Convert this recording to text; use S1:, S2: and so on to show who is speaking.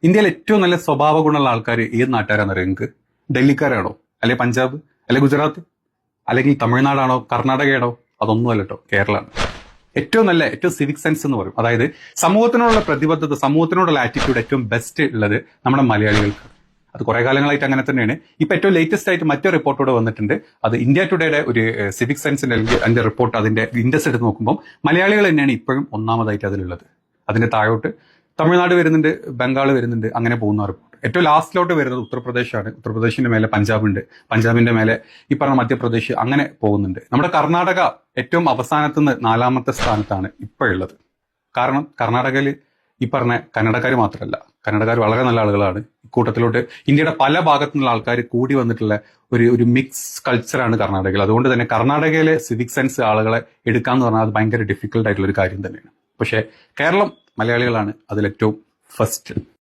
S1: ഇന്ത്യയിൽ ഏറ്റവും നല്ല സ്വഭാവ ഗുണമുള്ള ആൾക്കാർ ഏത് നാട്ടുകാരാണെന്നറിയോ നിങ്ങൾക്ക്? ഡൽഹിക്കാരാണോ, അല്ലെ പഞ്ചാബ്, അല്ലെ ഗുജറാത്ത്, അല്ലെങ്കിൽ തമിഴ്നാടാണോ, കർണാടകയാണോ? അതൊന്നുമല്ല കേട്ടോ, കേരളമാണ്. ഏറ്റവും സിവിക് സെൻസ് എന്ന് പറയും, അതായത് സമൂഹത്തിനോടുള്ള പ്രതിബദ്ധത, സമൂഹത്തിനോടുള്ള ആറ്റിറ്റ്യൂഡ് ഏറ്റവും ബെസ്റ്റ് ഉള്ളത് നമ്മുടെ മലയാളികൾക്ക്. അത് കുറെ കാലങ്ങളായിട്ട് അങ്ങനെ തന്നെയാണ്. ഇപ്പൊ ഏറ്റവും ലേറ്റസ്റ്റ് ആയിട്ട് മറ്റൊരു റിപ്പോർട്ടോടെ വന്നിട്ടുണ്ട്. അത് ഇന്ത്യ ടുഡേയുടെ ഒരു സിവിക് സെൻസിന്റെ അതിന്റെ റിപ്പോർട്ട്, അതിന്റെ ഇൻഡെക്സ് എടുത്ത് നോക്കുമ്പോൾ മലയാളികൾ തന്നെയാണ് ഇപ്പോഴും ഒന്നാമതായിട്ട് അതിലുള്ളത്. അതിന്റെ താഴോട്ട് തമിഴ്നാട് വരുന്നുണ്ട്, ബംഗാൾ വരുന്നുണ്ട്, അങ്ങനെ പോകുന്ന റിപ്പോർട്ട്. ഏറ്റവും ലാസ്റ്റിലോട്ട് വരുന്നത് ഉത്തർപ്രദേശാണ്. ഉത്തർപ്രദേശിന്റെ മേലെ പഞ്ചാബ് ഉണ്ട്, പഞ്ചാബിന്റെ മേലെ ഈ പറഞ്ഞ മധ്യപ്രദേശ്, അങ്ങനെ പോകുന്നുണ്ട്. നമ്മുടെ കർണാടക ഏറ്റവും അവസാനത്തുനിന്ന് 4ാമത്തെ സ്ഥാനത്താണ് ഇപ്പോഴുള്ളത്. കാരണം കർണാടകയിൽ ഈ പറഞ്ഞ കന്നഡക്കാർ മാത്രമല്ല, കന്നഡക്കാർ വളരെ നല്ല ആളുകളാണ്. ഇക്കൂട്ടത്തിലോട്ട് ഇന്ത്യയുടെ പല ഭാഗത്തു നിന്നുള്ള ആൾക്കാർ കൂടി വന്നിട്ടുള്ള ഒരു മിക്സ് കൾച്ചറാണ് കർണാടകയിൽ. അതുകൊണ്ട് തന്നെ കർണാടകയിലെ സിവിക് സെൻസ് ആളുകളെ എടുക്കാന്ന് പറഞ്ഞാൽ അത് ഭയങ്കര ഡിഫിക്കൽട്ട് ആയിട്ടുള്ള ഒരു കാര്യം തന്നെയാണ്. പക്ഷേ കേരളം, മലയാളികളാണ് അതിലേറ്റവും ഫസ്റ്റ്.